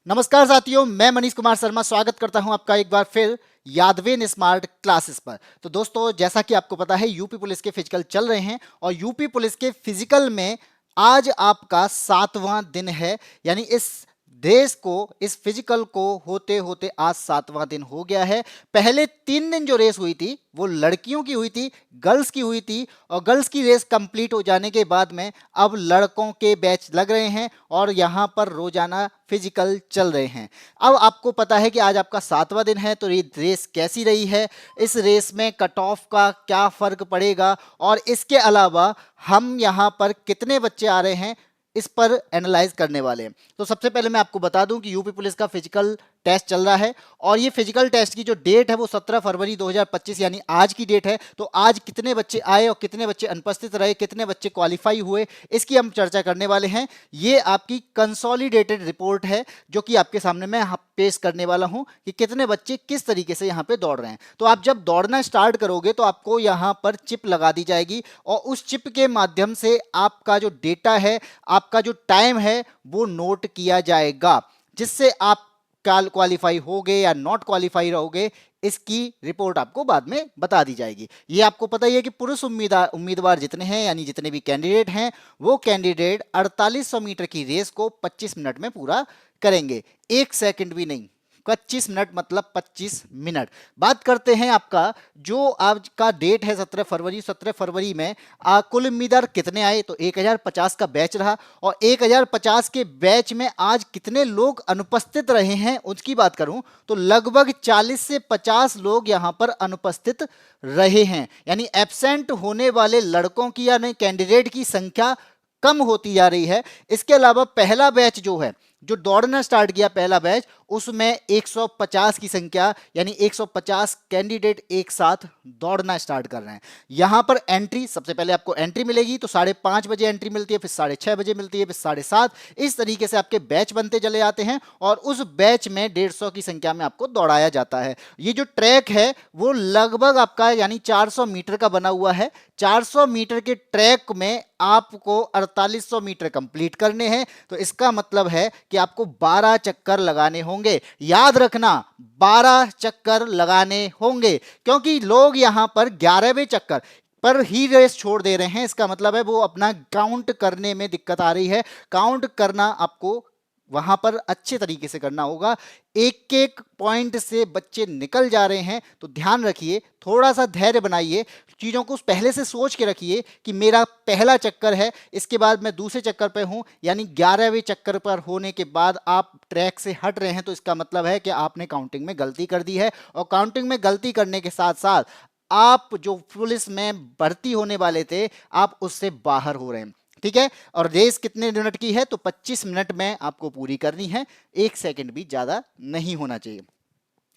नमस्कार साथियों, मैं मनीष कुमार शर्मा स्वागत करता हूं आपका एक बार फिर यादवेन स्मार्ट क्लासेस पर। तो दोस्तों, जैसा कि आपको पता है यूपी पुलिस के फिजिकल चल रहे हैं और यूपी पुलिस के फिजिकल में आज आपका 7वां दिन है। यानी इस रेस को, इस फिजिकल को होते होते आज 7वां दिन हो गया है। पहले 3 दिन जो रेस हुई थी वो लड़कियों की हुई थी, गर्ल्स की हुई थी, और गर्ल्स की रेस कंप्लीट हो जाने के बाद में अब लड़कों के बैच लग रहे हैं और यहाँ पर रोजाना फिजिकल चल रहे हैं। अब आपको पता है कि आज आपका 7वां दिन है, तो ये रेस कैसी रही है, इस रेस में कट ऑफ का क्या फर्क पड़ेगा, और इसके अलावा हम यहाँ पर कितने बच्चे आ रहे हैं इस पर एनालाइज करने वाले हैं। तो सबसे पहले मैं आपको बता दूं कि यूपी पुलिस का फिजिकल टेस्ट चल रहा है और ये फिजिकल टेस्ट की जो डेट है वो 17 फरवरी 2025 यानी आज की डेट है। तो आज कितने बच्चे आए और कितने बच्चे अनुपस्थित रहे, कितने बच्चे क्वालिफाई हुए, इसकी हम चर्चा करने वाले हैं। ये आपकी कंसोलिडेटेड रिपोर्ट है जो कि आपके सामने मैं पेश करने वाला हूं कि कितने बच्चे किस तरीके से यहाँ पे दौड़ रहे हैं। तो आप जब दौड़ना स्टार्ट करोगे तो आपको यहाँ पर चिप लगा दी जाएगी और उस चिप के माध्यम से आपका जो डेटा है, आपका जो टाइम है वो नोट किया जाएगा, जिससे आप क्वालिफाई होगे या नॉट क्वालिफाई रहोगे इसकी रिपोर्ट आपको बाद में बता दी जाएगी। ये आपको पता ही है कि पुरुष उम्मीदवार जितने हैं, यानी जितने भी कैंडिडेट हैं, वो कैंडिडेट 4800 मीटर की रेस को 25 मिनट में पूरा करेंगे। 1 सेकंड भी नहीं, 25 मिनट मतलब 25 मिनट। बात करते हैं आपका जो आज का डेट है 17 फरवरी। 17 फरवरी में कुल उम्मीदवार कितने आए, तो 1050 का बैच रहा और 1050 के बैच में आज कितने लोग अनुपस्थित रहे हैं उसकी बात करूं तो लगभग 40 से 50 लोग यहां पर अनुपस्थित रहे हैं। यानी एब्सेंट होने वाले लड़कों की यानी कैंडिडेट की संख्या कम होती जा रही है। इसके अलावा पहला बैच जो है, जो दौड़ना स्टार्ट किया पहला बैच, उसमें 150 की संख्या यानी 150 कैंडिडेट एक साथ दौड़ना स्टार्ट कर रहे हैं। यहां पर एंट्री, सबसे पहले आपको एंट्री मिलेगी तो 5:30 बजे एंट्री मिलती है, फिर 6:30 बजे मिलती है, फिर 7:30। इस तरीके से आपके बैच बनते चले जाते हैं और उस बैच में 150 की संख्या में आपको दौड़ाया जाता है। ये जो ट्रैक है वो लगभग आपका यानी 400 मीटर का बना हुआ है। 400 मीटर के ट्रैक में आपको 4800 मीटर कंप्लीट करने हैं। तो इसका मतलब है कि आपको 12 चक्कर लगाने होंगे। याद रखना, 12 चक्कर लगाने होंगे, क्योंकि लोग यहां पर 11वें चक्कर पर ही रेस छोड़ दे रहे हैं। इसका मतलब है वो अपना काउंट करने में दिक्कत आ रही है। काउंट करना आपको वहां पर अच्छे तरीके से करना होगा। एक एक पॉइंट से बच्चे निकल जा रहे हैं, तो ध्यान रखिए, थोड़ा सा धैर्य बनाइए, चीज़ों को पहले से सोच के रखिए कि मेरा पहला चक्कर है, इसके बाद मैं दूसरे चक्कर पे हूं, यानी 11वें चक्कर पर होने के बाद आप ट्रैक से हट रहे हैं, तो इसका मतलब है कि आपने काउंटिंग में गलती कर दी है। और काउंटिंग में गलती करने के साथ साथ आप जो पुलिस में भर्ती होने वाले थे, आप उससे बाहर हो रहे हैं। ठीक है, और रेस कितने मिनट की है, तो 25 मिनट में आपको पूरी करनी है। 1 सेकंड भी ज्यादा नहीं होना चाहिए।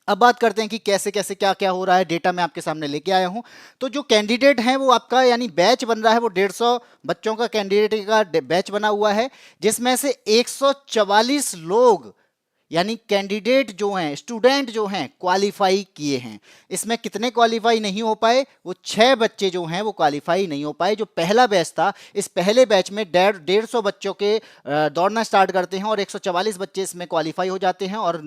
अब बात करते हैं कि कैसे कैसे क्या क्या हो रहा है। डेटा मैं आपके सामने लेके आया हूं। तो जो कैंडिडेट हैं वो आपका यानी बैच बन रहा है वो 150 बच्चों का कैंडिडेट का बैच बना हुआ है, जिसमें से 144 लोग यानी कैंडिडेट जो हैं, स्टूडेंट जो हैं, क्वालिफाई किए हैं। इसमें कितने क्वालिफाई नहीं हो पाए, वो 6 बच्चे जो हैं वो क्वालिफाई नहीं हो पाए। जो पहला बैच था, इस पहले बैच में 150 बच्चों के दौड़ना स्टार्ट करते हैं और 144 बच्चे इसमें क्वालिफाई हो जाते हैं और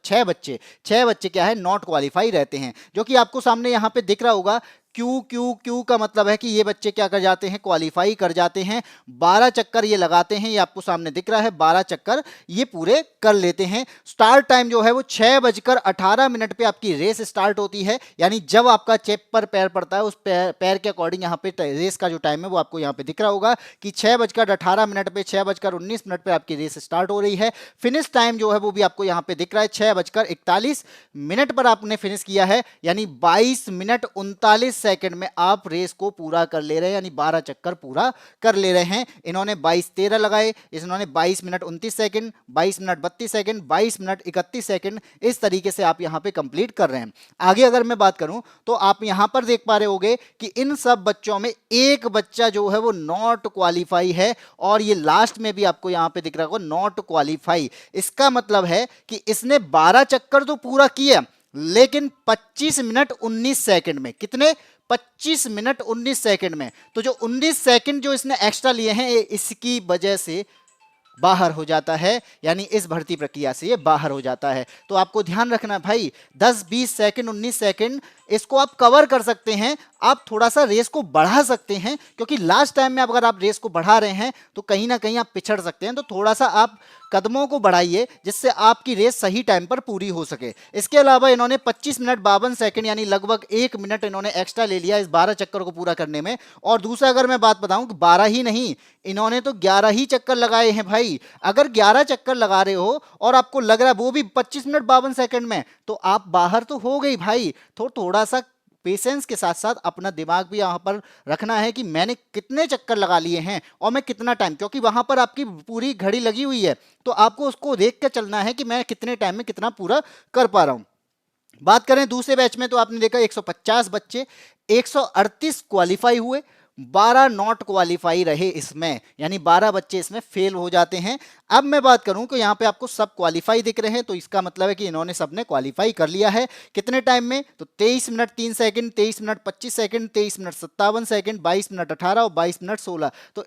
6 बच्चे क्या है, नॉट क्वालिफाई रहते हैं, जो कि आपको सामने यहाँ पे दिख रहा होगा। क्यू क्यू क्यू का मतलब है कि ये बच्चे क्या कर जाते हैं, क्वालिफाई कर जाते हैं। 12 चक्कर ये लगाते हैं, ये आपको सामने दिख रहा है, 12 चक्कर ये पूरे कर लेते हैं। स्टार्ट टाइम जो है वो 6:18 पे आपकी रेस स्टार्ट होती है। यानी जब आपका चेप पर पैर पड़ता है, उस पैर के अकॉर्डिंग यहाँ पे रेस का जो टाइम है वो आपको यहाँ पे दिख रहा होगा कि 6:18 पे, 6:19 पे आपकी रेस स्टार्ट हो रही है। फिनिश टाइम जो है वो भी आपको यहाँ पे दिख रहा है, 6:41 पर आपने फिनिश किया है, यानी 22 मिनट 39 सेकंड में आप रेस को पूरा कर ले रहे हैं, यानी 12 चक्कर पूरा कर ले रहे हैं। इन्होंने 22:13 लगाए, इन्होंने 22 minute 29 second, 22 minute 32 second, 22 minute 31 second, इस तरीके से आप यहां पे कंप्लीट कर रहे हैं। आगे अगर मैं बात करूं तो आप यहां पर देख पा रहे होगे कि इन सब बच्चों में एक बच्चा जो है वो नॉट क्वालिफाई है और ये लास्ट में भी आपको यहां पे दिख रहा होगा नॉट क्वालिफाई। इसका मतलब है कि इसने 12 चक्कर तो पूरा किया, लेकिन 25 मिनट 19 सेकंड में, कितने, 25 मिनट 19 सेकंड में। तो जो 19 सेकंड जो इसने एक्स्ट्रा लिए हैं, इसकी वजह से बाहर हो जाता है, यानी इस भर्ती प्रक्रिया से ये बाहर हो जाता है। तो आपको ध्यान रखना भाई, 10 20 सेकंड 19 सेकंड इसको आप कवर कर सकते हैं। आप थोड़ा सा रेस को बढ़ा सकते हैं, क्योंकि लास्ट टाइम में अगर आप रेस को बढ़ा रहे हैं तो कहीं ना कहीं आप पिछड़ सकते हैं। तो थोड़ा सा आप कदमों को बढ़ाइए जिससे आपकी रेस सही टाइम पर पूरी हो सके। इसके अलावा इन्होंने 25 मिनट 52 सेकंड यानी लगभग 1 मिनट इन्होंने एक्स्ट्रा ले लिया इस 12 चक्कर को पूरा करने में। और दूसरा अगर मैं बात बताऊं कि 12 ही नहीं, इन्होंने तो 11 ही चक्कर लगाए हैं भाई। अगर 11 चक्कर लगा रहे हो और आपको लग रहा है वो भी 25 मिनट 52 सेकंड में, तो आप बाहर तो हो गई भाई। तो थोड़ा सा पेशेंस के साथ साथ अपना दिमाग भी यहाँ पर रखना है कि मैंने कितने चक्कर लगा लिए हैं और मैं कितना टाइम, क्योंकि वहां पर आपकी पूरी घड़ी लगी हुई है, तो आपको उसको देख कर चलना है कि मैं कितने टाइम में कितना पूरा कर पा रहा हूं। बात करें दूसरे बैच में तो आपने देखा 150 बच्चे, 138 क्वालिफाई हुए, 12 नॉट क्वालिफाई रहे इसमें, यानी 12 बच्चे इसमें फेल हो जाते हैं। अब मैं बात करूं कि यहाँ पे आपको सब क्वालिफाई दिख रहे हैं, तो इसका मतलब है कि इन्होंने सबने क्वालिफाई कर लिया है। कितने टाइम में? तो 23 minute 3 second, 23 minute 25 second, 23 minute 57 second, 22 minute 18 और 22 मिनट 16। तो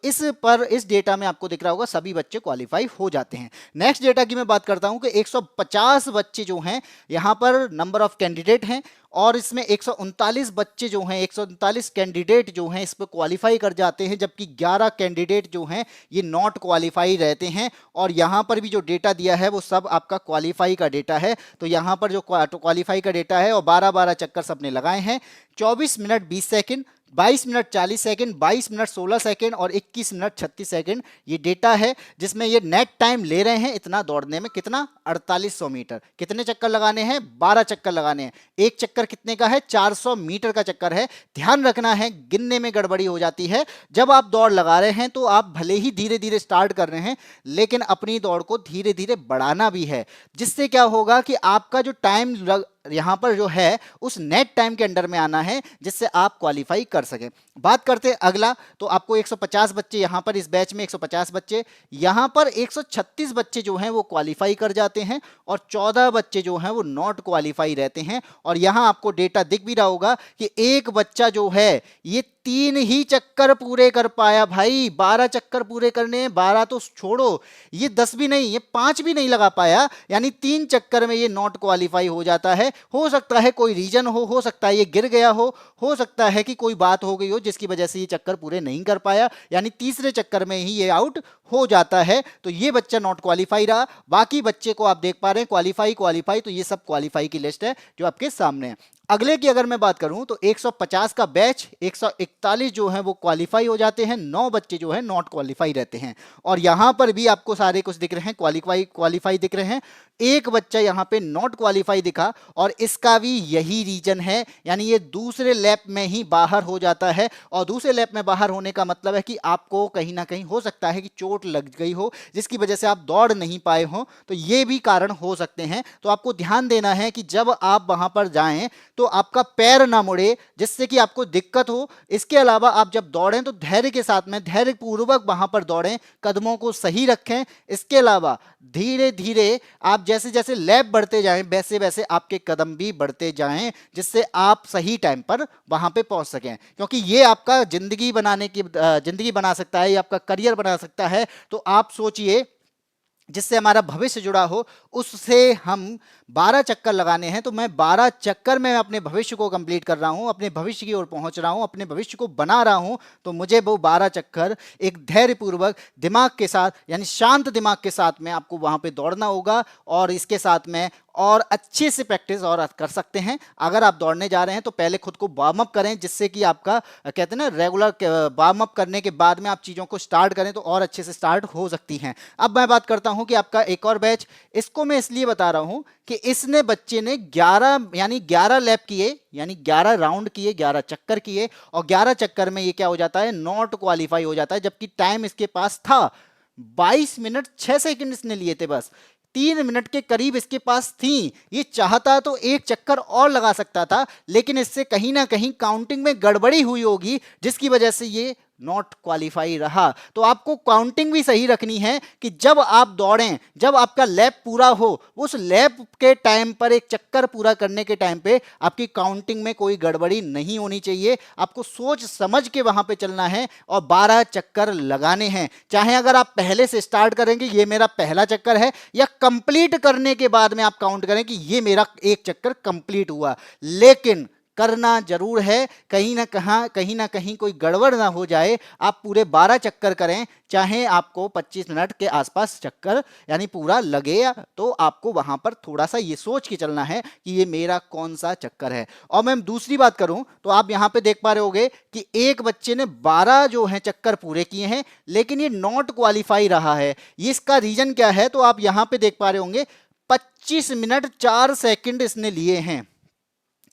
इस डेटा में आपको दिख रहा होगा सभी बच्चे क्वालिफाई हो जाते हैं। नेक्स्ट डेटा की मैं बात करता हूं कि 150 बच्चे जो हैं यहाँ पर नंबर ऑफ कैंडिडेट हैं, और इसमें 139 बच्चे जो हैं, 139 कैंडिडेट जो हैं इस पर क्वालिफाई कर जाते हैं, जबकि 11 कैंडिडेट जो हैं ये नॉट क्वालिफाई रहते हैं। और यहाँ पर भी जो डेटा दिया है वो सब आपका क्वालिफाई का डेटा है। तो यहाँ पर जो क्वालिफाई का डेटा है और 12-12 चक्कर सबने लगाए हैं। 24 minute 20 second, 22 minute 40 second, 22 minute 16 second और 21 मिनट 36 सेकंड ये डेटा है, जिसमें ये नेट टाइम ले रहे हैं इतना दौड़ने में। कितना? 4800 मीटर। कितने चक्कर लगाने हैं? 12 चक्कर लगाने हैं। एक चक्कर कितने का है? 400 मीटर का चक्कर है। ध्यान रखना है, गिनने में गड़बड़ी हो जाती है। जब आप दौड़ लगा रहे हैं तो आप भले ही धीरे धीरे स्टार्ट कर रहे हैं, लेकिन अपनी दौड़ को धीरे धीरे बढ़ाना भी है, जिससे क्या होगा कि आपका जो टाइम यहां पर जो है उस नेट टाइम के अंडर में आना है, जिससे आप क्वालिफाई कर सकें। बात करते हैं अगला, तो आपको 150 बच्चे यहां पर इस बैच में 150 बच्चे, यहां पर 136 बच्चे जो हैं वो क्वालिफाई कर जाते हैं और 14 बच्चे जो हैं वो नॉट क्वालिफाई रहते हैं। और यहां आपको डेटा दिख भी रहा होगा कि एक बच्चा जो है ये 3 ही चक्कर पूरे कर पाया भाई। 12 चक्कर पूरे करने, 12 तो छोड़ो, ये 10 भी नहीं, ये 5 भी नहीं लगा पाया, यानी 3 चक्कर में ये नॉट क्वालिफाई हो जाता है। हो सकता है कोई रीजन हो सकता है ये गिर गया हो सकता है कि कोई बात हो गई हो जिसकी वजह से ये चक्कर पूरे नहीं कर पाया, यानी तीसरे चक्कर में ही ये आउट हो जाता है। तो ये बच्चा नॉट क्वालिफाई रहा। बाकी बच्चे को आप देख पा रहे हैं क्वालिफाई, तो ये सब क्वालिफाई की लिस्ट है जो आपके सामने है। अगले की अगर मैं बात करूं तो 150 का बैच 141 जो है वो क्वालिफाई हो जाते हैं, 9 बच्चे जो है नॉट क्वालिफाई रहते हैं। और यहां पर भी आपको सारे कुछ दिख रहे हैं, क्वालिफाई दिख रहे हैं। एक बच्चा यहां पे नॉट क्वालिफाई दिखा और इसका भी यही रीजन है, यानी ये दूसरे लैप में ही बाहर हो जाता है। और दूसरे लैप में बाहर होने का मतलब है कि आपको कहीं ना कहीं हो सकता है कि चोट लग गई हो जिसकी वजह से आप दौड़ नहीं पाए हो, तो ये भी कारण हो सकते हैं। तो आपको ध्यान देना है कि जब आप वहां पर जाएं तो आपका पैर ना मुड़े जिससे कि आपको दिक्कत हो। इसके अलावा आप जब दौड़ें तो धैर्य के साथ में, धैर्य पूर्वक वहां पर दौड़ें, कदमों को सही रखें। इसके अलावा धीरे धीरे आप जैसे जैसे लैप बढ़ते जाएं वैसे वैसे आपके कदम भी बढ़ते जाएं, जिससे आप सही टाइम पर वहां पे पहुंच सकें, क्योंकि ये आपका जिंदगी बना सकता है, ये आपका करियर बना सकता है। तो आप सोचिए, जिससे हमारा भविष्य जुड़ा हो, उससे हम 12 चक्कर लगाने हैं, तो मैं 12 चक्कर में अपने भविष्य को कंप्लीट कर रहा हूं, अपने भविष्य की ओर पहुंच रहा हूं, अपने भविष्य को बना रहा हूं। तो मुझे वो 12 चक्कर एक धैर्यपूर्वक दिमाग के साथ, यानी शांत दिमाग के साथ में आपको वहां पे दौड़ना होगा। और इसके साथ में और अच्छे से प्रैक्टिस और कर सकते हैं। अगर आप दौड़ने जा रहे हैं तो पहले खुद को वार्म अप करें, जिससे कि आपका कहते हैं ना रेगुलर वार्म अप करने के बाद में आप चीज़ों को स्टार्ट करें तो और अच्छे से स्टार्ट हो सकती हैं। अब मैं बात करता हूं कि आपका एक और बैच, इसको मैं इसलिए बता रहा हूं कि इसने बच्चे ने 11 लैप किए, यानी 11 राउंड किए, 11 चक्कर किए, और 11 चक्कर में ये क्या हो जाता है, नॉट क्वालिफाई हो जाता है। जबकि टाइम इसके पास था 22 मिनट 6 सेकंड इसने लिए थे, बस 3 मिनट के करीब इसके पास थी। ये चाहता तो एक चक्कर और लगा सकता था, लेकिन इससे कहीं ना कहीं काउंटिंग में गड़बड़ी हुई होगी जिसकी वजह से ये नॉट क्वालिफाई रहा। तो आपको काउंटिंग भी सही रखनी है कि जब आप दौड़ें, जब आपका लैप पूरा हो, उस लैप के टाइम पर, एक चक्कर पूरा करने के टाइम पे आपकी काउंटिंग में कोई गड़बड़ी नहीं होनी चाहिए। आपको सोच समझ के वहां पे चलना है और 12 चक्कर लगाने हैं। चाहे अगर आप पहले से स्टार्ट करेंगे ये मेरा पहला चक्कर है, या कंप्लीट करने के बाद में आप काउंट करें कि ये मेरा एक चक्कर कंप्लीट हुआ, लेकिन करना जरूर है। कहीं ना कहीं कोई गड़बड़ ना हो जाए। आप पूरे 12 चक्कर करें, चाहे आपको 25 मिनट के आसपास चक्कर यानी पूरा लगे, तो आपको वहां पर थोड़ा सा ये सोच के चलना है कि ये मेरा कौन सा चक्कर है। और मैं दूसरी बात करूं तो आप यहां पे देख पा रहे होंगे कि एक बच्चे ने 12 जो है चक्कर पूरे किए हैं, लेकिन ये नॉट क्वालिफाई रहा है। ये इसका रीजन क्या है, तो आप यहां पे देख पा रहे होंगे 25 मिनट 4 सेकंड इसने लिए हैं।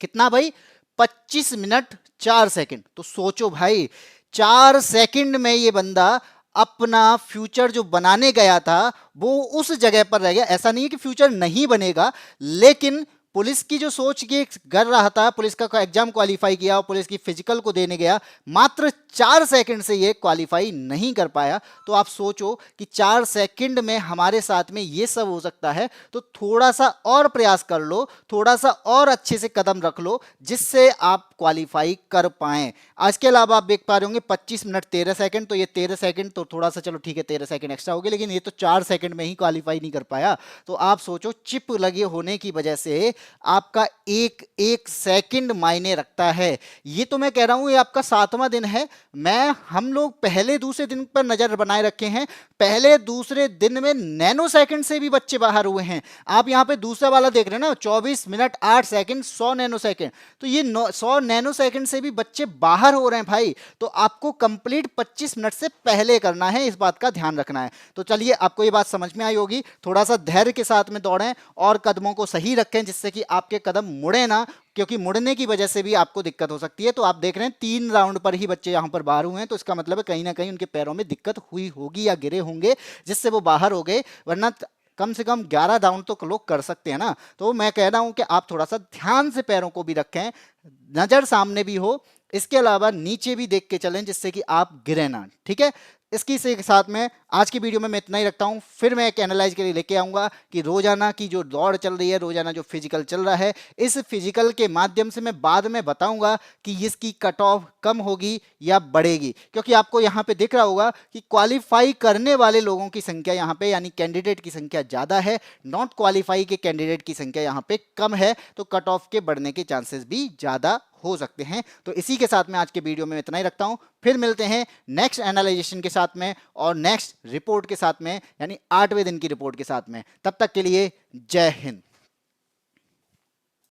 कितना भाई? 25 मिनट 4 सेकंड। तो सोचो भाई, 4 सेकंड में ये बंदा अपना फ्यूचर जो बनाने गया था वो उस जगह पर रह गया। ऐसा नहीं है कि फ्यूचर नहीं बनेगा, लेकिन पुलिस की जो सोच के कर रहा था, पुलिस का एग्जाम क्वालिफाई किया और पुलिस की फिजिकल को देने गया, मात्र 4 सेकंड से ये क्वालिफाई नहीं कर पाया। तो आप सोचो कि 4 सेकंड में हमारे साथ में ये सब हो सकता है। तो थोड़ा सा और प्रयास कर लो, थोड़ा सा और अच्छे से कदम रख लो, जिससे आप क्वालिफाई कर पाएं। आज के अलावा आप देख पा रहे होंगे 25 मिनट 13 सेकंड, तो ये 13 सेकंड तो थोड़ा सा चलो ठीक है 13 सेकंड एक्स्ट्रा हो गया, लेकिन ये तो 4 सेकंड में ही क्वालिफाई नहीं कर पाया। तो आप सोचो, चिप लगे होने की वजह से आपका एक एक सेकंड मायने रखता है। ये तो मैं कह रहा हूं, ये आपका 7वां दिन है। हम लोग पहले दूसरे दिन पर नजर बनाए रखे हैं। पहले दूसरे दिन में नैनो सेकंड से भी बच्चे बाहर हुए हैं। आप यहां पे दूसरा वाला देख रहे हैं ना, 24 मिनट 8 सेकंड 100 नैनो सेकंड, तो ये 100 नैनो सेकंड से भी बच्चे बाहर हो रहे हैं भाई। तो आपको कंप्लीट 25 मिनट से पहले करना है, इस बात का ध्यान रखना है। तो चलिए, आपको ये बात समझ में आई होगी। थोड़ा सा धैर्य के साथ में दौड़ें और कदमों को सही रखें, जिससे कि आपके कदम मुड़े ना, क्योंकि मुड़ने की वजह से भी आपको दिक्कत हो सकती है। तो आप देख रहे हैं 3 राउंड पर ही बच्चे यहां पर बाहर हुए हैं, तो इसका मतलब है कहीं ना कहीं उनके पैरों में दिक्कत हुई होगी या गिरे होंगे, जिससे वो बाहर हो गए। वरना कम से कम 11 राउंड तो लोग कर सकते हैं ना। तो मैं कह रहा हूं कि आप थोड़ा सा ध्यान से पैरों को भी रखें, नजर सामने भी हो, इसके अलावा नीचे भी देख के चलें, जिससे कि आप गिरे ना। ठीक है, इसकी से साथ में आज की वीडियो में मैं इतना ही रखता हूं। फिर मैं एक एनालाइज के लिए लेके आऊंगा कि रोजाना की जो दौड़ चल रही है, रोजाना जो फिजिकल चल रहा है, इस फिजिकल के माध्यम से मैं बाद में बताऊंगा कि इसकी कट ऑफ कम होगी या बढ़ेगी। क्योंकि आपको यहां पे दिख रहा होगा कि क्वालिफाई करने वाले लोगों की संख्या यहां पे यानी कैंडिडेट की संख्या ज्यादा है, नॉट क्वालिफाई के कैंडिडेट की संख्या यहां पे कम है। तो कट ऑफ के बढ़ने के चांसेस भी ज्यादा हो सकते हैं। तो इसी के साथ में आज के वीडियो में इतना ही रखता हूं। फिर मिलते हैं नेक्स्ट एनालाइजेशन के साथ में और नेक्स्ट रिपोर्ट के साथ में, यानी 8वें दिन की रिपोर्ट के साथ में। तब तक के लिए जय हिंद।